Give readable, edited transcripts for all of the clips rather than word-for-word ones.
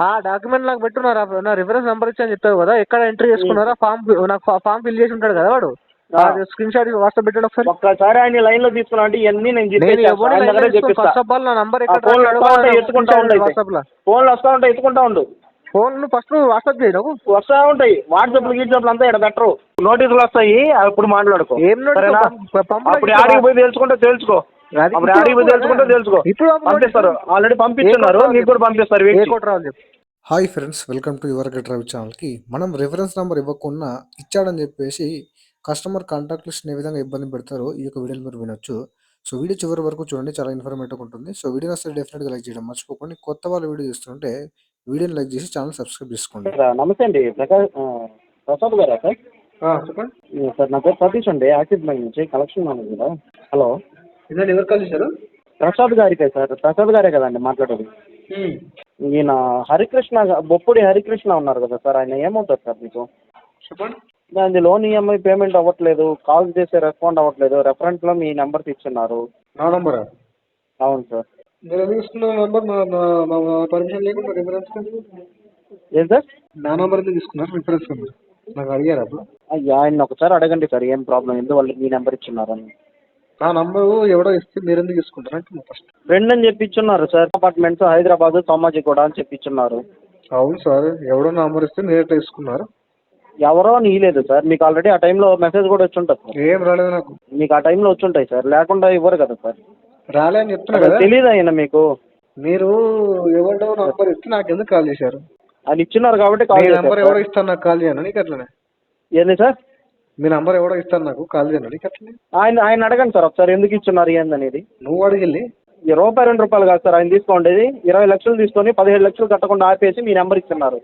ఆ డాక్యుమెంట్ నాకు పెట్టున్నారా, నా రిఫరెన్స్ నెంబర్ ఇచ్చి అని చెప్పావు కదా, ఎక్కడ ఎంట్రీ చేసుకున్నారా? నాకు ఫామ్ ఫిల్ చేసి ఉంటాడు కదా వాడు, స్క్రీన్ షాట్ వాట్సాప్ పెట్టండి ఒకసారి. ఒక్కసారి ఆయన లైన్ లో తీసుకున్నా అంటే ఇవన్నీ ఫస్ట్ ఆఫ్ ఆల్ నా నంబర్ ఎక్కడ వాట్సాప్ లో ఫోన్లు వస్తా ఉంటాయి, ఎత్తుకుంటా ఉండు. ఫోన్ ఫస్ట్ వాట్సాప్ చేయి, నాకు వస్తా ఉంటాయి వాట్సాప్ గీట్సాప్ అంతా ఇక్కడ బెటరు. నోటీసులు వస్తాయి, అప్పుడు మాట్లాడుకో. ఏం అప్పుడు ఆడికి పోయి తెలుసుకో అప్పుడు ఆడికి పోయి తెలుసుకో. ఇప్పుడు పంపిస్తారు, ఆల్రెడీ పంపిస్తున్నారు, నీకు కూడా పంపిస్తారు. Hi friends, welcome to your get drive ఛానల్కి. మనం రిఫరెన్స్ నెంబర్ ఇవ్వకుండా ఇచ్చాడని చెప్పేసి కస్టమర్ కాంటాక్ట్ లిస్ట్ ఏ విధంగా ఇబ్బంది పెడతారో ఈ యొక్క వీడియోని మీరు వినొచ్చు. సో వీడియో చివరి వరకు చూడండి, చాలా ఇన్ఫర్మేటివ్ ఉంటుంది. సో వీడియో వస్తే డెఫినెట్గా లైక్ చేయడం మర్చిపోకండి. కొత్త వాళ్ళు వీడియో చూస్తుంటే వీడియోని లైక్ చేసి ఛానల్ సబ్స్క్రైబ్ చేసుకోండి. నమస్తే అండి, ప్రసాద్ గారా సార్? చెప్పండి సార్, నా పేరు సతీష్ అండి, యాక్సిస్ బ్యాంక్ నుంచి కలెక్షన్ మేనేజర్. హలో, ఇదండి, ఎవరు కాల్ చేశారు? ప్రసాద్ గారికే సార్, ప్రసాద్ గారే కదండి మాట్లాడేది? ఈయన హరికృష్ణ, బొప్పుడి హరికృష్ణ ఉన్నారు కదా సార్, ఆయన ఏమవుతారు సార్ మీకు? చెప్పండి. దాని లోన్ ఈఎంఐ పేమెంట్ అవ్వట్లేదు, కాల్ చేస్తే రెస్పాండ్ అవ్వట్లేదు, రెఫరెన్స్లో మీ నెంబర్ ఇచ్చున్నారు. నా నంబరా? అవును సార్. మీరు ఎందుకు తీసుకున్న నంబర్? నా పర్మిషన్ లేకుండా రిఫరెన్స్ ఏం సార్? నా నంబర్ ఎందుకు తీసుకున్నారు రిఫరెన్స్ నెంబర్? నాకు అడిగారు అప్పుడు. ఆయన ఒకసారి అడగండి సార్, ఏం ప్రాబ్లం, ఎందువల్ల మీ నెంబర్ ఇచ్చున్నారని. నా నంబరు ఎవడో ఇస్తే మీరు ఎందుకు తీసుకుంటారు అంటే ఫస్ట్ ఫ్రెండ్ అని చెప్పించున్నారు సార్, అపార్ట్మెంట్స్ హైదరాబాద్ సోమాజిగూడ అని చెప్పించున్నారు. అవును సార్, ఎవడో నంబర్ ఇస్తే మీరు ఎట్లా తీసుకున్నారు? ఎవరో నీలేదు సార్, మీకు ఆల్రెడీ ఆ టైంలో మెసేజ్ కూడా వచ్చి ఉంటుంది సార్. ఏం రాలేదు నాకు. మీకు ఆ టైంలో వచ్చి ఉంటాయి సార్, లేకుండా ఇవ్వరు కదా సార్. రాలే అని చెప్తున్నా కదా. తెలీదు ఆయన మీకు? మీరు ఎవడో నంబర్ ఇస్తే నాకు ఎందుకు కాల్ చేశారు? ఆయన ఇచ్చినారు కాబట్టి నంబర్ ఎవడో ఇస్తాను నాకు కాల్ చేయను నీకు అట్లనే. ఏంది సార్? మీ నంబర్ ఎవడో ఇస్తాను నాకు కాల్ చేయను నీకు అట్లనే. ఆయన అడగండి సార్ ఒకసారి, ఎందుకు ఇచ్చున్నారు ఏందనేది. నువ్వు అడిగిల్లి రూపాయి 2 రూపాయలు కాదు సార్ ఆయన తీసుకోండి, 20 లక్షలు తీసుకొని 17 లక్షలు కట్టకుండా ఆపేసి మీ నెంబర్ ఇస్తున్నారు.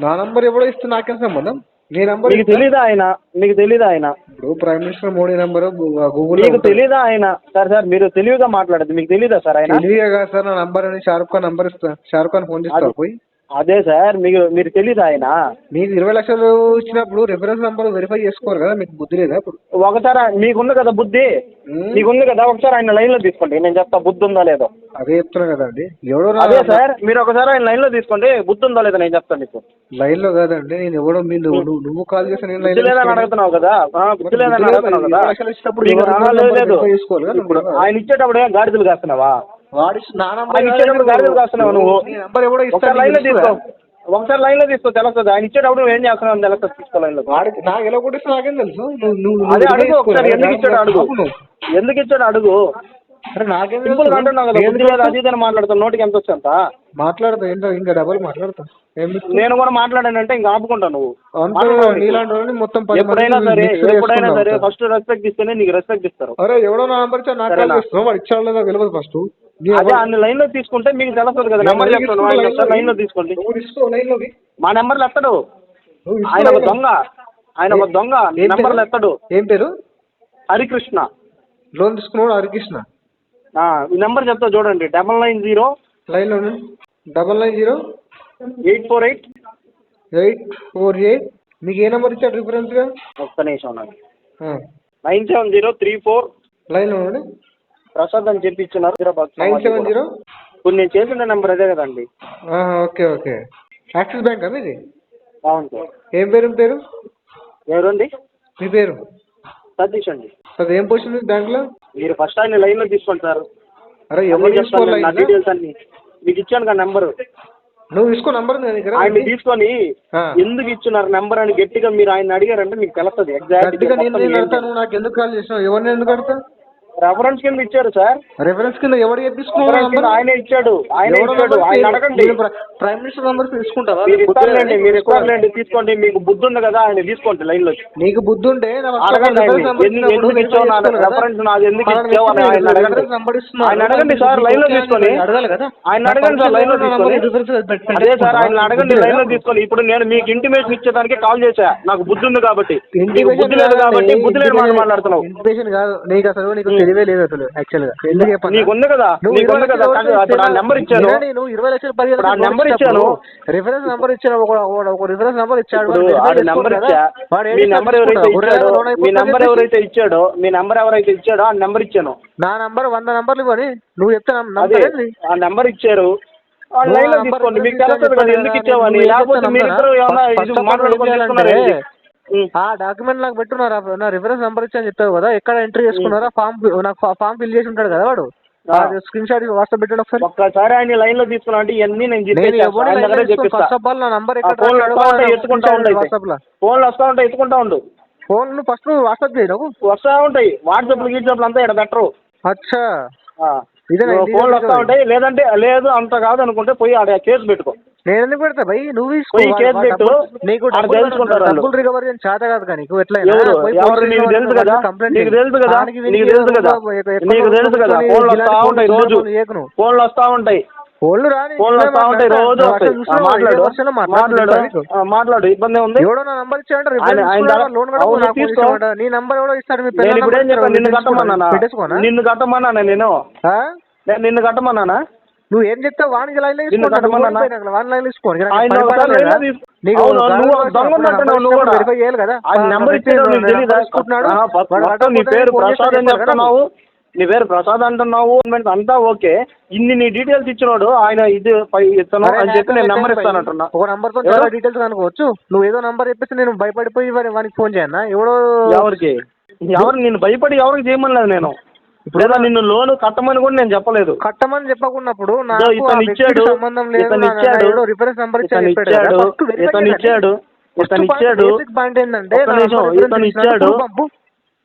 నా నంబర్ ఎవడో ఇస్తే నాకేం సంబంధం? నీ నంబర్ మీకు తెలీదా ఆయన? ఇప్పుడు prime minister Modi number Google. మీకు తెలీదా ఆయన? సార్ మీరు తెలివిగా మాట్లాడదు, మీకు తెలీదా సార్ ఆయన? తెలియగా సార్, నా నంబర్ అని షారుఖ్ ఖాన్ నంబర్ ఇస్తా, షారుఖ్ ఖాన్ ఫోన్ చేస్తా పోయి. అదే సార్, మీరు తెలీదా ఆయన? మీకు 20 లక్షలు ఇచ్చినప్పుడు రిఫరెన్స్ నంబర్ వెరిఫై చేసుకోరు కదా, మీకు బుద్ధి లేదా? ఇప్పుడు ఒకసారి మీకుంది కదా బుద్ధి, మీకుంది కదా, ఒకసారి ఆయన లైన్ లో తీసుకోండి, నేను చెప్తా బుద్ధి ఉందా లేదో. అదే చెప్తున్నా కదండి, ఎవడో. అదే సార్, మీరు ఒకసారి ఆయన లైన్ లో తీసుకోండి, బుద్ధి ఉందా లేదా నేను చెప్తాను మీకు. లైన్ లో కాదండి, నేను ఎవడో నువ్వు కాల్ చేసి నేను బుద్ధి లేదని అడుగుతున్నావు కదా, బుద్ధి లేదని అడుగుతున్నావు కదా. ఇప్పుడు ఆయన ఇచ్చేటప్పుడు గాడిదలు కాస్తున్నావా? ఇచ్చేటప్పుడు గాడిదలు కాస్తున్నావా నువ్వు? ఒకసారి లైన్ లో తీసుకో, తెలుస్తుంది. ఆయన ఇచ్చేటప్పుడు నువ్వు ఏం చేస్తున్నావు తెలుస్తుంది, తీసుకో లైన్ లో. నాకు ఎలా కొట్టిస్తా నాకేం తెలుసు. అదే అడుగు ఒకసారి, ఎందుకు ఇచ్చాడు అడుగు. నాకేం సింపుల్ అంటున్నావు కదా, బుద్ధి లేదు అది ఇదని మాట్లాడుతాను, నోటికి ఎంత వచ్చి అంత మాట్లాడతా. ఏంటో ఇంకా డబల్ మాట్లాడతా. నేను కూడా మాట్లాడానంటే ఇంకా ఆపుకుంటాను. నువ్వు మొత్తం ఎప్పుడైనా సరే ఫస్ట్ రెస్పెక్ట్ ఇస్తేనే నీకు రెస్పెక్ట్ ఇస్తారు. అరే ఎవడో నా నంబర్ ఇచ్చాడు తెలియదు ఫస్ట్. అదే అన్ని లైన్ లో తీసుకుంటే మీకు తెలుస్తుంది కదా. నెంబర్ చెప్తాను, లైన్ లో తీసుకోండి. మా నెంబర్లు ఎత్తడు ఆయన, ఒక దొంగ నెంబర్లు ఎత్తడు. ఏం పేరు? హరికృష్ణ. లోన్ తీసుకున్నాడు హరికృష్ణ. ఈ నెంబర్ చెప్తా చూడండి, 990 లైన్ లో 990 848. మీకు ఏ నెంబర్ ఇచ్చాడు రిఫరెన్స్ గా? ఒక్క నిమిషం, 97034 లైన్ లో ఉండండి. ప్రసాద్ అని చెప్పి ఇచ్చినారు, 970. ఇప్పుడు నేను చేసిన నెంబర్ అదే కదండి. Okay okay. యాక్సిస్ బ్యాంక్ మీది? అవును సార్. ఏం పేరు? ఎవరండి? మీ పేరు? సతీష్ అండి. సార్ ఏం పొజిషన్ బ్యాంక్ లో? మీరు ఫస్ట్ ఆయన లైన్ లో తీసుకోండి సార్. అరే ఎవరు తీసుకోవాలి? నా డీటెయిల్స్ అన్ని మీకు ఇచ్చాను కదా నెంబరు. నువ్వు తీసుకో నెంబర్. ఆయన తీసుకొని ఎందుకు ఇచ్చున్నారు నెంబర్ అని గట్టిగా మీరు ఆయన అడిగారంటే మీకు తెలుస్తుంది ఎగ్జాక్ట్. నాకు ఎందుకు కాల్ చేసినావు? ఎవరిని ఎందుకు అడతా? రెఫరెన్స్ కింద ఇచ్చారు సార్. రెఫరెన్స్ కింద ఎవరు చెప్పించుకున్నారు? ఆయన ఇచ్చాడు. ఆయన అడగండి. ప్రైమ్ మినిస్టర్ నెంబర్ తీసుకుంటారా? మీరు ఇస్తారులేండి, తీసుకోండి. మీకు బుద్ధి ఉంది కదా, ఆయన తీసుకోండి లైన్ లో. నీకు బుద్ధి ఉంటే అడగండి, ఎందుకు ఇచ్చావు రెఫరెన్స్ నాది, ఎందుకు ఇచ్చావు అని ఆయన అడగండి సార్ లైన్ లో తీసుకొని. ఆయన అడగండి సార్ లైన్ లో తీసుకొని. అదే సార్, ఆయన అడగండి లైన్ లో తీసుకొని. ఇప్పుడు నేను మీకు ఇంటిమేషన్ ఇచ్చేదానికి కాల్ చేశా, నాకు బుద్ధి ఉంది కాబట్టి. బుద్ధి లేదు కాబట్టి బుద్ధి లేని మాట మాట్లాడుతున్నావు. తెలివే లేదు అసలు యాక్చువల్ గా. నీకుంది కదా, నెంబర్ ఇచ్చాను, నువ్వు 20 లక్షలు 15 నెంబర్ ఇచ్చాను, రిఫరెన్స్ నెంబర్ ఇచ్చాను, ఒక రిఫరెన్స్ నెంబర్ ఇచ్చాడు. మీ నెంబర్ ఎవరైతే ఇచ్చాడో ఆ నెంబర్ ఇచ్చాను. నా నంబర్ 100 నంబర్లు ఇవ్వని నువ్వు చెప్తాను. ఆ నెంబర్ ఇచ్చారు, వాళ్ళ లైన్ లో తీసుకోండి, మీకు తెలుస్తుంది కదా ఎందుకు ఇచ్చావని. లేకపోతే మీరిద్దరు ఏమన్నా ఇది మాట్లాడుకొని తీసుకున్నారా ఏంటి? ఆ డాక్యుమెంట్ నాకు పెట్టున్నారా నా రిఫరెన్స్ నెంబర్ ఇచ్చి అని చెప్పావు కదా, ఎక్కడ ఎంట్రీ చేసుకున్నారా నాకు ఫామ్ ఫిల్ చేసి ఉంటాడు కదా వాడు, స్క్రీన్ షాట్ వాట్సాప్ పెట్టండి ఒకసారి. ఒక్కసారి ఆయన లైన్ లో తీసుకున్నా అంటే ఇవన్నీ నేను ఫస్ట్ ఆఫ్ ఆల్ నా నంబర్ ఎక్కడ ఎత్తుకుంటా ఉంటాయి, ఫోన్లు వస్తా ఉంటాయి ఎత్తుకుంటా ఉండు. ఫోన్ నువ్వు ఫస్ట్ వాట్సాప్ చేయి, నాకు వస్తా ఉంటాయి వాట్సాప్లు గీట్సాప్లు అంతా ఇక్కడ బెటరు. అచ్చా ఫోన్లు వస్తా ఉంటాయి, లేదంటే లేదు అంత కాదు అనుకుంటే పోయి ఆడ కేసు పెట్టుకో. నేను ఎందుకు పెడతా భయ్, నువ్వు కేసు పెట్టు, నీకు డబ్బులు రికవరీ అని చేత కాదు కానీ నీకు ఎట్లా నీకు తెలుసు కదా, నీకు తెలుసు కదా, నీకు తెలుసు కదా, నీకు తెలుసు కదా. ఫోన్లు వస్తా ఉంటాయి రోజు, ఫోన్లు వస్తా ఉంటాయి, ఫోన్లు వస్తా ఉంటాయి రోజు. మాట్లాడు ఇబ్బంది ఉంది. ఎవడో నా నంబర్ ఇచ్చాడు, నీ నంబర్ ఎవడో ఇస్తాడు. నేను ఇప్పుడు ఏం చెప్పాను, నిన్ను కట్టమన్నానా నిన్ను కట్టమన్నానా? నువ్వు ఏం చెప్తావు వానికి లైన్ నీ పేరు ప్రసాద్ అని చెప్తున్నావు, నీ పేరు ప్రసాద్ అంటున్నావు అంతా ఓకే. ఇన్ని నీ డీటెయిల్స్ ఇచ్చినాడు ఆయన, ఇది ఇస్తాను అని చెప్పి నేను నెంబర్ ఇస్తానంటున్నా. ఒక నంబర్ తో చాలా డీటెయిల్స్ అనుకోవచ్చు. నువ్వు ఏదో నంబర్ చెప్పేసి నేను భయపడిపోయి వానికి ఫోన్ చేయన్నా? ఎవడో ఎవరు నిన్ను భయపడి ఎవరికి చేయమలేదు నేను, లేదా నిన్ను లోన్ కట్టమని కూడా నేను చెప్పలేదు. కట్టమని చెప్పకున్నప్పుడు ఇతను ఇచ్చాడు, ఇతను ఇచ్చాడు, రిఫరెన్స్ నెంబర్ ఇతను ఇచ్చాడు,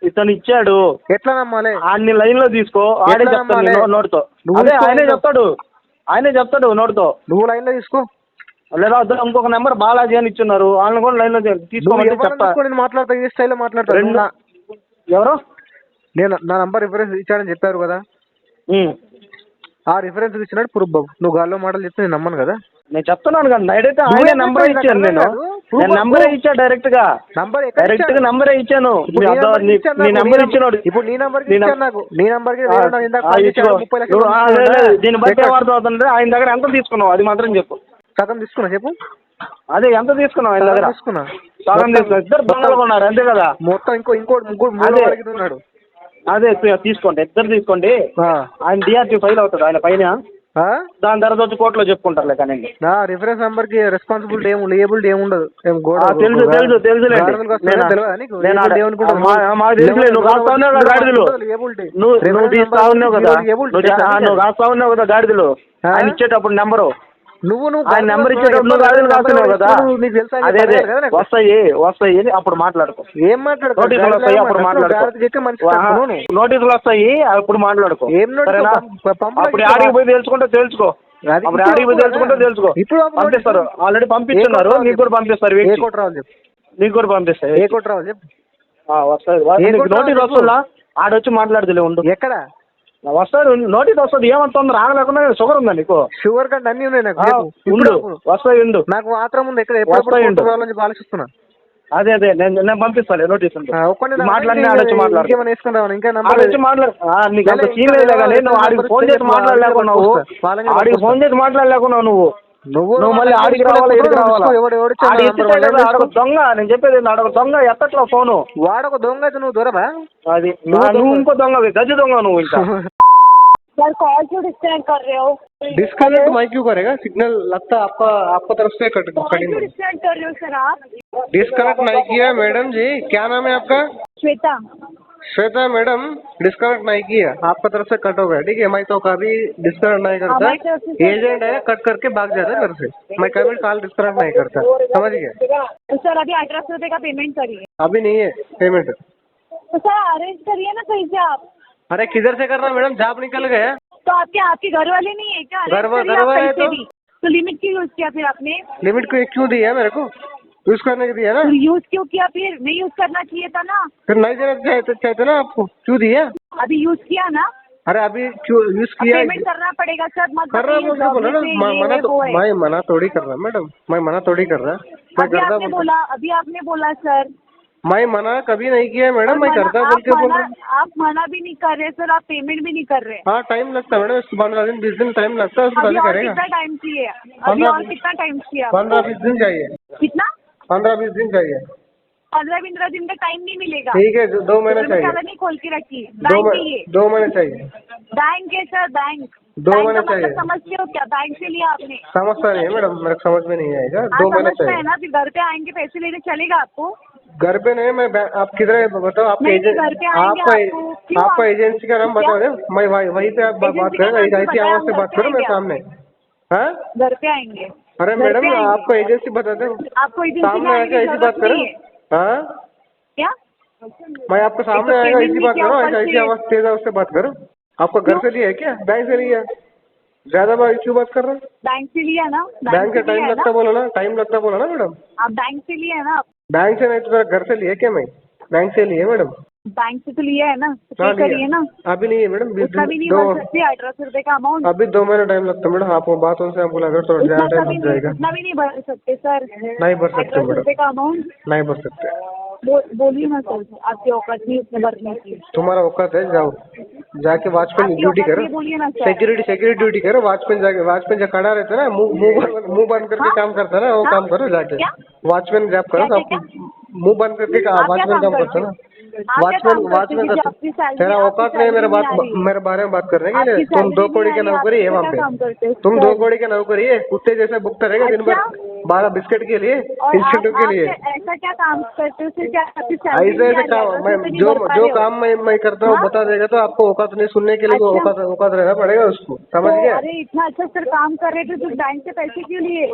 ఇతను ఇచ్చాడు. ఎట్లా నమ్మాలి? ఆయన్ని లైన్ లో తీసుకో, ఆడే చెప్తాను నోటితో. అదే ఆయనే చెప్తాడు నోటితో. నువ్వు లైన్ లో తీసుకో, లేదా ఇంకొక నెంబర్ బాలాజీ అని ఇచ్చున్నారు, వాళ్ళని కూడా లైన్ లో తీసుకోమని చెప్తా. మాట్లాడతా, ఈ స్టైల్లో మాట్లాడతా. ఎవరు? నేను నా నంబర్ రిఫరెన్స్ ఇచ్చాడని చెప్పారు కదా, ఆ రిఫరెన్స్ ఇచ్చినట్టు ప్రూఫ్ బాబు. నువ్వు గాల్లో మాటలు చెప్తే నేను నమ్మను కదా. నేను చెప్తున్నాను కదా, డైరెక్ట్ ఆయనే నంబర్ ఇచ్చాను, నేను నంబరే ఇచ్చా, డైరెక్ట్ గా నంబరే ఇచ్చాను. నీ నంబర్ ఇచ్చినాడు. ఇప్పుడు నీ నంబర్ నాకు, నీ నంబర్ దీన్ని బట్టి వాడుతూ అవుతుంటే ఆయన దగ్గర ఎంత తీసుకున్నావు అది మాత్రం చెప్పు. సగం తీసుకున్నా చెప్పు. అదే ఎంత తీసుకున్నావు ఆయన దగ్గర? తీసుకున్నా, సగం తీసుకున్నా. ఇద్దరు దొంగలు కొన్నారు అంతే కదా. మొత్తం ఇంకోటి ఉన్నాడు. అదే తీసుకోండి, ఇద్దరు తీసుకోండి. ఆయన డిఆర్టీ ఫైల్ అవుతుంది ఆయన పైన, దాని తర్వాత వచ్చి కోర్టులో చెప్పుకుంటారులే. కానీ నా రిఫరెన్స్ నంబర్ కి రెస్పాన్సిబిలిటీ ఏబుల్టీ ఏముండదు. నువ్వు రాస్తా ఉన్నావు కదా గాడిదలు ఆయన ఇచ్చేటప్పుడు నెంబరు, నువ్వు ఆయన నెంబర్ ఇచ్చేటప్పుడు గాడిదలు రాస్తున్నావు కదా. అదే వస్తాయి అప్పుడు మాట్లాడుకో. ఏం మాట్లాడుకో? నోటీసులు వస్తాయి అప్పుడు మాట్లాడుకో. నోటీసులు వస్తాయి అప్పుడు మాట్లాడుకో. అప్పుడు ఆడికి పోయి తెలుసుకో. అప్పుడు ఆడికి పోయి తెలుసుకో. పంపిస్తారు, ఆల్రెడీ పంపిస్తున్నారు. నీకు కూడా పంపిస్తారు, నీకు కూడా పంపిస్తారు. వస్తాయి నోటీస్ వస్తుందా? ఆడొచ్చి మాట్లాడుతులే ఉండు. ఎక్కడ వస్తారు? నోటీస్ వస్తుంది. ఏమంటుంది రాగలేకుండా షుగర్ ఉందా నీకు? షుగర్ కంటే అన్ని ఉన్నాయి నాకు. వస్తాయి ఉండు, నాకు మాత్రం ఉంది. ఎక్కడ ఆలోచిస్తున్నా. అదే నేను పంపిస్తాను నోటీస్. మాట్లాడినా ఆడొచ్చి మాట్లాడు. నీకు అంత సీన్ లేదు కానీ నువ్వు ఆడికి ఫోన్ చేసి మాట్లాడలేకున్నావు. ఆడికి ఫోన్ చేసి మాట్లాడలేకున్నావు నువ్వు మళ్ళీ ఆడికి రావాలా ఎడికి రావాలా? ఆడొక దొంగ, నేను చెప్పేది ఆడొక దొంగ. ఎత్తట్లా ఫోను. వాడొక దొంగ అయితే నువ్వు దొరవా? అది నువ్వు ఇంకో దొంగ, గజ్జి దొంగ నువ్వు. ఇంకా सर कॉल क्यों डिस्कनेक्ट कर रहे हो? डिस्कनेक्ट मैं क्यों करेगा? सिग्नल लगता आपका तरफ से कट डिस्कनेक्ट कर रहे हो सर आप? डिस्कनेक्ट नहीं किया मैडम जी. क्या नाम है आपका? श्वेता. श्वेता मैडम, डिस्कनेक्ट नहीं किया, आपका तरफ से कट हो गया. ठीक है, मैं तो कभी डिस्कनेक्ट नहीं करता. एजेंट है, कट करके भाग जाता है घर से. मैं कभी कॉल डिस्कनेक्ट नहीं करता, समझ गए? सर अभी 1800 रुपये का पेमेंट करिए. अभी नहीं है पेमेंट. तो सर अरेंज करिए ना कहीं से आप. अरे किधर से करना मैडम? जॉब निकल गया. तो आपके घर वाले नहीं है क्या? घर वाले तो लिमिट क्यों यूज किया फिर आपने? लिमिट को क्यों दिया मेरे को? यूज करने के दिया ना. यूज क्यों किया? फिर नहीं यूज करना चाहिए था ना. फिर नहीं देना चाहते ना आपको, क्यों दिया? अभी यूज किया ना. अरे अभी क्यों यूज किया? पेमेंट करना पड़ेगा सर. मत कर रहा बोलो ना. मैं मना थोड़ी कर रहा मैडम, मैं मना थोड़ी कर रहा. अभी आपने बोला सर. मैं मना कभी नहीं किया मैडम. मैं करता बोल के बोल रहा हूँ. आप मना भी नहीं कर रहे सर, आप पेमेंट भी नहीं कर रहे. हाँ टाइम लगता है मैडम, 15-20 दिन टाइम लगता है. उसको पहले करेगा. कितना टाइम चाहिए? अभी और कितना टाइम चाहिए? 15-20 दिन चाहिए. कितना? 15-20 दिन चाहिए. 15-15 दिन का टाइम नहीं मिलेगा. ठीक है, 2 महीने चाहिए. नहीं खोल के रखिए. बैंक 2 महीने चाहिए. बैंक है सर, बैंक. 2 बैंक महीने का मतलब चाहिए। समझते हो क्या? बैंक से लिया आपने? समझता नहीं है मैडम, मेरे को समझ में नहीं आएगा। हाँ 2 महीने समझता है चाहिए। ना, फिर घर पे आएंगे पैसे लेने चलेगा आपको? घर पे नहीं, मैं आप किधर है बताओ। आपका नहीं, घर पे आएंगे आपको। क्यों आपका आप- एजेंसी का नाम क्या? बता दो, मैं वहीं पे आप बात एजेंसी का करें, नाम तो ऐसी बताया, आवाज हम से घर बात पे करो मेरे आएंगे सामने। हाँ घर पे आएंगे। अरे घर मैडम पे आएंगे। आपको एजेंसी बता दो, आपको एजेंसी में सामने आने आके की ऐसी बात जरूरत करो। नहीं है। हाँ क्या? मैं आपके एक तो सामने आएगा पेमेंट ऐसी नहीं बात किया करो, ऊपर ऐसी से। आवाज तेज है उससे बात करो। आपका घर क्यों? से लिया है क्या, बैंक से लिया? ज्यादा बार क्यों बात कर रहे हो? बैंक से लिया ना? बैंक से का टाइम लिया है लगता ना? बोलो ना, टाइम लगता बोलो ना मैडम। आप बैंक से लिया है ना? बैंक से नहीं तो मेरा घर से लिए क्या? मैं बैंक से लिए मैडम। बैंक से तो लिया है ना, तो हाँ पे करिए लिया। ना। अभी नहीं है मैडम, उतना भी नहीं दो भर सकते 1800 रुपए का अमाउंट। अभी 2 महीने टाइम लगता है मैडम। आपको बातों से हमको लगा थोड़ा ज्यादा टाइम लग जाएगा। उतना भी नहीं भर सकते सर। नहीं भर सकते 1800 मैडम, रुपए का अमाउंट। नहीं भर सकते। बोलिए ना सर, आपकी औकात नहीं उतने भरने की। तुम्हारा औकात है, जाओ जाके वॉचमैन आपकी ड्यूटी औकात करो, नहीं, बोलिए ना सर। सिक्योरिटी ड्यूटी करो। वॉचमैन जाके, वॉचमैन जो खड़ा रहता है ना, मुंह बंद करके हाँ? काम करता है ना, वो हाँ? काम करो जाके। क्या? वॉचमैन जॉब करो, क्या, सब क्या? मुंह बंद करके आप क्या वॉचमैन काम काम करता करते है हो? ना। आप क्या काम करते हो? वॉचमैन क्योंकि का आपकी सैलरी, तेरा आपकी औकात नहीं है सैलरी नहीं आ रही। मेरे बारे में बात करने के लिए। आपकी तुम 2 सैलरी कौड़ी नहीं के आ रही, नौकरी है आप वहाँ क्या काम करते पे। हो तुम सर? 2 कौड़ी के नौकरी है, कुत्ते जैसे भुगता रहेगा दिन भर अच्छा? 12 बिस्किट के लिए, और बिस्किटों के आप लिए। ऐसा क्या काम करते हो? फिर क्या आपकी सैलरी ऐसे नहीं ऐसे आ रही? काम 1800 मैं रुपए नहीं जो भर पा जो रहे हो? काम मैं करता हूँ हाँ? बता देगा तो आपको औकात नहीं, सुनने के लिए भी अच्छा। औकात रहना पड़ेगा उसको, समझ तो गए? अरे इतना अच्छा सर काम कर रहे थे तो बैंक से पैसे क्यों लिए?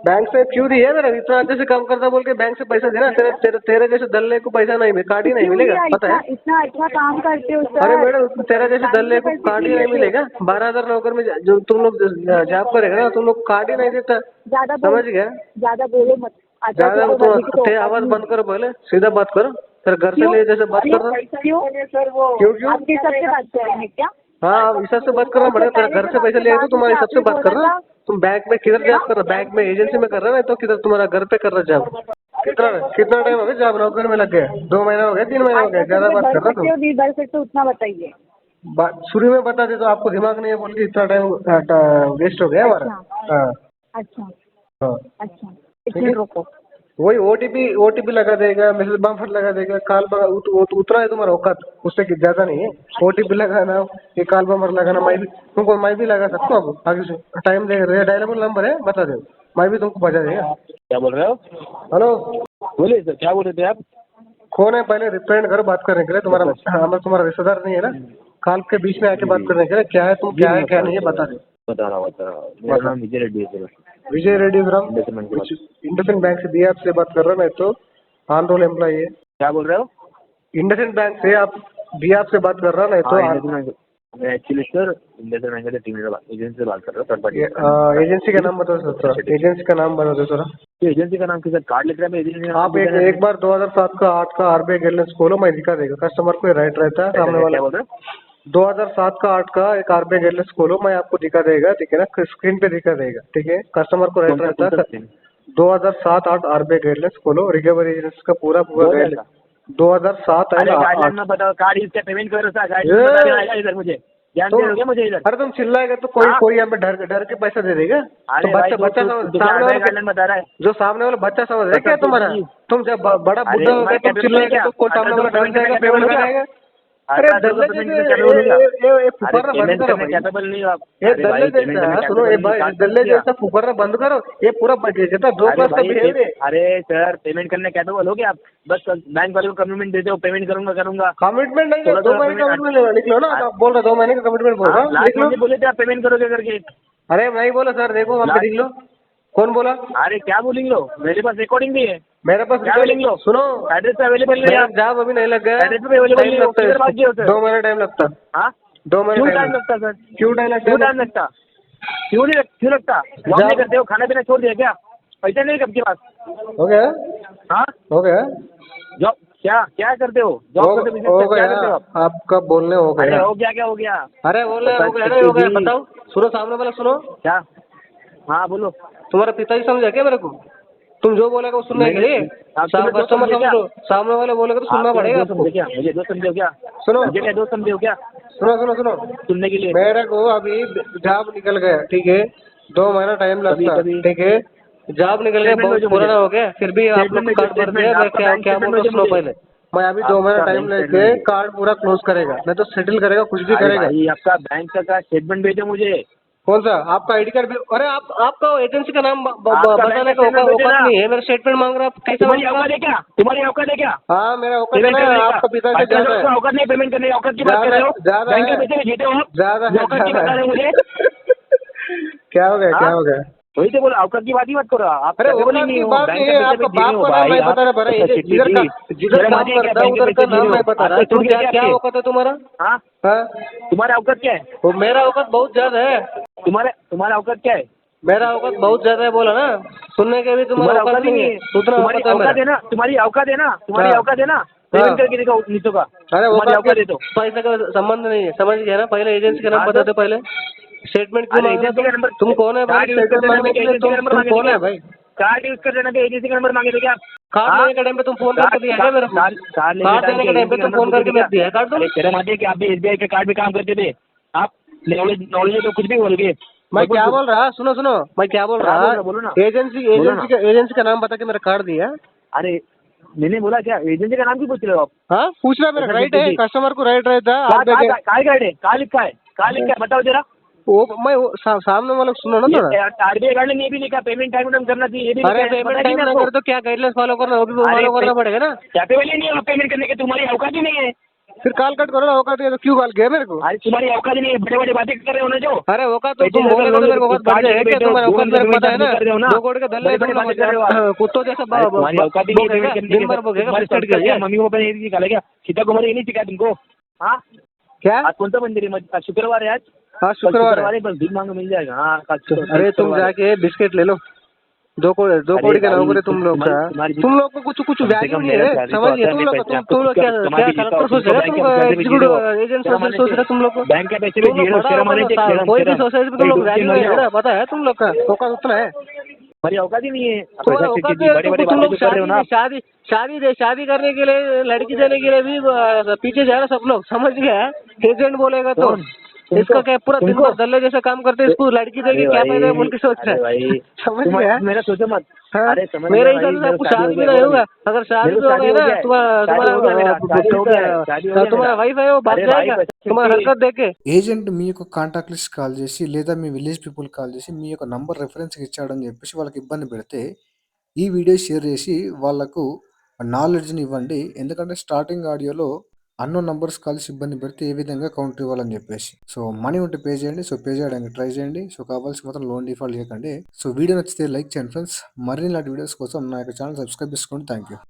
बैंक से क्यों दिए मेरा? इतना अच्छे से काम करता बोल के बैंक से पैसा देना? तेरे जैसे दल्ले को पैसा नहीं, कार्ड ही नहीं क्यों मिलेगा, लिया? पता इतना है? इतना अच्छा काम करते हो सर। अरे मैडम तेरा जैसे बैंक दल्ले से को पैसे कार्ड क्यों ही नहीं लेते हो? मिलेगा। 12,000 नौकर में जो तुम लोग जॉब करेगा ना, तुम लोग कार्ड ही नहीं देता, ज्यादा समझ गया? ज्यादा बोलो मत। ज्यादा 1800 भरने की तो औकात आवाज नहीं बंद करो, पहले सीधा बात करो। तेरे घर से क्यों? ले जैसे बात कर रहा है। क्यों? क्यों? आपके हिसाब से बात कर रहे हैं क्या? हाँ आप हिसाब से बात करना पड़ेगा। तेरा घर से पैसे ले तो तुम्हारे हिसाब से बात कर रहा। तुम बैंक में किधर जॉब कर रहा? बैंक में एजेंसी में कर रहा है तो किधर तुम्हारा घर पे कर रहा जॉब? कितना टाइम हो गया जॉब नौकरी में लग गया? 2 महीना हो गया, 3 महीना हो गया? ज्यादा बात कर रहा तुम। नहीं भर सकते उतना बताइए। शुरू में बता दे तो आपको दिमाग नहीं है बोल के इतना टाइम वेस्ट हो गया हमारा। हाँ अच्छा हाँ अच्छा, एक मिनट रोको। वही ओटीपी लगा देगा, मैसेज बम्फर लगा देगा, कॉल पर उतना है तुम्हारा औकात, उससे ज्यादा नहीं है। ओटीपी लगाना, ये कॉल बम्फर लगाना, मैं भी लगा सकता हूँ। अब आगे से टाइम देगा, डायलेबल नंबर है, बता दे, मैं भी तुमको बजा देगा। क्या बोल रहे हो? हेलो बोलिए सर, क्या बोल रहे थे आप? कौन है पहले रिप्रेजेंट करो बात करने के लिए। तुम्हारा रिश्तेदार नहीं है ना, कॉल के बीच में आके बात करने के लिए। क्या है तुम, क्या है क्या नहीं है बता दे। बता रहा हूँ। मेरा नाम विजय रेड्डी है sir. Vijay Reddy from IndusInd bank से बीआर से बात कर रहा हूँ मैं, तो ऑन रोल एम्प्लॉई है। क्या बोल रहे हो? इंडसइंड बैंक से आप बीआर से बात कर रहा है तो मैं एक्चुअली सर इंडसइंड बैंक के टीम एजेंसी से बात कर रहा हूँ, थर्ड पार्टी। एजेंसी का नाम बता सकते? एजेंसी का नाम बता दो थोड़ा। एजेंसी का नाम किसका कार्ड लिख रहा है? एजेंसी आप एक बार 2007 का 8 का आरबीआई गाइडलाइंस खोलो, मैं दिखा देगा। कस्टमर को राइट रहता है सामने वाला। क्या बोल रहे हो? 2007 का 8 का एक आरबीआई गाइडलाइंस खोलो, मैं आपको दिखा देगा, ठीक है ना? स्क्रीन पे दिखा देगा, ठीक है? कस्टमर को राइट रहता है। 2007-8 आरबीआई गाइडलाइंस खोलो, रिकवरी एजेंसी का पूरा गाइडलाइंस 2007 अरे गाइडलाइन 8। में बताओ, कार्ड इसका पेमेंट करो सर, गाइडलाइन इधर मुझे ध्यान दोगे मुझे इधर। अरे तुम चिल्लाएगा तो कोई यहाँ पे डर के पैसा दे देगा? तो बच्चा सामने वाला गाइडलाइन बता रहा है। जो सामने वाला बच्चा समझ रहा है क्या तुम्हारा? तुम जब बड़ा बुद्धा हो गया तुम चिल्लाएगा तो कोई सामने वाला डर जाएगा, पेमेंट कराएगा? अरे दल्ले फुकरना बंद करो भाई। कैपेबल नहीं हो आप। ये दल्ले जैसा सुनो, ये भाई दल्ले जैसा फुकरना बंद करो। ये पूरा कहता 2 क्लास का बिहेवियर है। अरे सर पेमेंट करने कैपेबल हो गया आप? बस बैंक वाले को कमिटमेंट देते हो, पेमेंट करूंगा। कमिटमेंट नहीं है, 2 महीने का कमिटमेंट निकलो ना। आप बोल रहे 2 महीने का कमिटमेंट बोल रहा हूँ, लास्ट निकलो। में बोले थे आप पेमेंट करोगे करके। अरे नहीं बोला सर, देखो वहाँ पे लिख लो। कौन बोला? अरे क्या बोलिंग लो, मेरे पास रिकॉर्डिंग भी है। मेरे पास क्या बोलिंग लो? सुनो, एड्रेस पे अवेलेबल नहीं है। जॉब अभी नहीं लग गया, एड्रेस पे अवेलेबल नहीं है, किधर भाग गए हो सर? 2 महीने टाइम लगता। हाँ 2 महीने क्यों टाइम लगता सर? क्यों टाइम क्यों टाइम लगता? क्यों लगता? जॉब नहीं करते हो, खाना पीना छोड़ दिया क्या? पैसा नहीं आपके पास? हो गया? हाँ हो गया? जॉब क्या करते हो? जॉब करते बिजनेस हो क्या गया? करते हो आप? आपका बोलने हो अरे गया? हो गया, क्या हो गया? अरे बोलने हो गया, नहीं हो गया बताओ। सुनो सामने वाला सुनो। क्या? हाँ बोलो। तुम्हारा पिताजी समझा क्या मेरे को? तुम जो बोलेगा वो सुनने के लिए कस्टमर समझो, सामने वाले बोलेगा तो सुनना पड़ेगा आपको। क्या मुझे दोस्त समझे हो क्या? सुनो मुझे क्या दोस्त समझे हो क्या? सुनो सुनने के लिए मेरे को अभी जॉब निकल गया, ठीक है? 2 महीना टाइम लगता, ठीक है? जॉब निकल गया, बहुत पुराना हो गया, फिर भी आप लोग कार्ड भर दिया। क्या बोलते सुनो पहले, मैं अभी 2 महीना टाइम लेके कार्ड पूरा क्लोज करेगा, नहीं तो सेटल करेगा, कुछ भी करेगा। भाई आपका बैंक का स्टेटमेंट भेजो मुझे। कौन सा? आपका आईडी कार्ड भी? अरे आपका एजेंसी का नाम आपका बताने बैंक का का औकात statement नहीं है, मेरा स्टेटमेंट मांग रहा, आप कैसे तुम्हारी मांग रहा? औकात है क्या? तुम्हारी औकात है क्या? हाँ मेरा औकात है पेमेंट ना, करने का? आपका पिता से अच्छा, ज्यादा है। औकात नहीं पेमेंट करने की, औकात की बात कर रहे हो? ज्यादा बैंक के है, पैसे में जीते हो आप? ज्यादा है, औकात की बता रहे हो मुझे? क्या हो गया, क्या हाँ? हो गया? वही तो बोला, औकात की बात ही मत करो आप। अरे capable ही औकात की हो, बात बैंक नहीं के है, पैसे आपका में जी रहे बाप हो का नाम भाई नहीं आप। बता रहा, बता अच्छा, रहे जिधर शर्म काम आती है क्या? करता है बैंक के उधर का पैसे जी नाम रहे हो? नहीं बता रहा। आपको तुम छूट गया क्या क्या क्या आपके? औकात है तुम्हारा? हाँ? हाँ? तुम्हारा औकात क्या है? वो मेरा औकात बहुत ज्यादा है, तुम्हारा औकात क्या है? मेरा औकात बहुत ज्यादा है, बोला ना, सुनने के भी तुम्हारा तुम्हारा औकात ही नहीं है, उतना तुम्हारी औकात है औकात है मेरा। ना, तुम्हारी औकात है ना, तुम्हारी हाँ। औकात है ना, हाँ। पेमेंट करके देखो नीचों का। अरे तुम्हारी औकात औकात है के तो। पैसे का संबंध नहीं है, समझ गया ना? पहले एजेंसी का नाम हाँ बता तो? दो, पहले स्टेटमेंट क्यों अरे मांग रहे एजेंसी हो? का नंबर, तुम कौन है भाई? कार्ड यूज स्टेटमेंट करते रहने मांगने पे के लिए एजेंसी का नंबर तुम मांगे थे कौन क्या? है भाई? कार्ड यूज करते रहने पे एजेंसी का नंबर मांगे थे क्या? कार्ड हाँ? लेने के टाइम पे तुम फोन करके दिया है मेरे को? कार्ड लेने कार्ड देने के टाइम पे एजेंसी का तुम नंबर फोन पूछे करके थे क्या? मत दिया है कार्ड तुम? अरे शर्म आती है कि आप भी एसबीआई के कार्ड में काम करते थे? आप नॉलेज नॉलेज है तो कुछ भी बोल गए। मैं क्या बोल रहा, सुनो सुनो, मैं क्या बोल क्या बोल रहा, रहा, बोलो ना। एजेंसी बोलो ना। एजेंसी का नाम बता के मेरा कार्ड दिया। अरे मैंने बोला क्या? एजेंसी का नाम क्यों पूछ रहे हो आप? हाँ पूछना मेरा ऐसा राइट है, जी। कस्टमर को राइट रहता है। आप क्या देखे कार्ड है? कहाँ लिखा है? कहाँ लिखा है बताओ जरा। सामने वालों को सुनो ना थोड़ा। आरबीआई गाइड ने ये भी लिखा, पेमेंट टाइम टू करना चाहिए, ये भी अरे लिखा है, पेमेंट पता टाइम नहीं ना आपको? कर तो क्या गाइडलाइंस फॉलो करना, वो भी अरे फॉलो करना पड़ेगा ना। कैपेबल ही नहीं है पेमेंट करने के, तुम्हारी औकात ही नहीं है। फिर कॉल कट करो ना, औकात है तो क्यों कॉल किया मेरे को? अरे तुम्हारी औकात ही नहीं है, बड़े बड़े बातें कर रहे हो ना जो। अरे औकात तो तुम बोलेगा तो मेरे को औकात बढ़ जाएगा क्या? तुम्हारा औकात मेरे को पता है ना, दो कोड के दल्ले तुम लोग कुत्तों जैसा तुम्हारी औकात ही नहीं है पेमेंट करने दिन भर भोगेगा तुम्हारे बिस्किट संस्कार के क्या? लिए। मम्मी पापा ने ये सिखाया क्या? सीता कुमार ये नहीं सिखाया तुमको? हाँ? क्या? आज कौन सा मंदिर है? आज शुक्रवार है आज? हाँ कल शुक्रवार है। है, बस भीख मांगो मिल जाएगा। हाँ कल अरे तुम शुक्रवार है। जाके बिस्किट ले लो, दो कोड़ी का भाई, नौकरी तुम लोग का। तुम लोग को कुछ वैल्यू नहीं है, समझिए तुम लोग का। तुम लोग क्या कलेक्टर सोच रहे हो? तुम एग्जीक्यूटिव एजेंट सोच रहे हो तुम लोग को? बैंक के पैसे में जी रहे हो, शर्म आनी चाहिए, शर्म, कोई भी शर्म। सोसाइटी में तुम लोग वैल्यू नहीं है ना, पता है तुम लोग का औकात उतना है। हमारी औकात ही नहीं है। आप तुम्हारा ऐसा औकात बड़े बड़े तुम बातें लोग जो कर रहे हो ना आप। शादी करने के लिए, लड़की देने के लिए भी पीछे जा रहे सब लोग, समझ गया? एजेंट बोलेगा तो कौन? इसका क्या पूरा दिन भर दल्ले जैसा काम करते, इसको लड़की देगी क्या फायदा है बोल के सोचता अरे है। भाई समझ गया? मेरा सोचो मत। हाँ? अरे समझ मेरे गया भाई, हिसाब से आपको मेरा शादी भी हो नहीं गया, होगा। अगर शादी भी हो गई ना, तुम्हारा वाइफ है वो भाग जाएगा तुम्हारा हरकत देखे। ఏజెంట్ మీ యొక్క కాంటాక్ట్ లిస్ట్ కాల్ చేసి లేదా మీ విలేజ్ పీపుల్ కాల్ చేసి మీ యొక్క నంబర్ రెఫరెన్స్కి ఇచ్చాడని చెప్పేసి వాళ్ళకి ఇబ్బంది పెడితే ఈ వీడియో షేర్ చేసి వాళ్ళకు నాలెడ్జ్ని ఇవ్వండి. ఎందుకంటే స్టార్టింగ్ ఆడియోలో అన్నోన్ నంబర్స్ కలిసి ఇబ్బంది పెడితే ఏ విధంగా కౌంటర్ ఇవ్వాలని చెప్పేసి. సో మనీ ఉంటే పే చేయండి. సో పే చేయడానికి ట్రై చేయండి. సో కావాల్సి మాత్రం లోన్ డిఫాల్ట్ చేయకండి. సో వీడియో నచ్చితే లైక్ చేయండి ఫ్రెండ్స్. మరిన్ని ఇలాంటి వీడియోస్ కోసం నా యొక్క ఛానల్ సబ్స్క్రైబ్ చేసుకోండి. Thank you.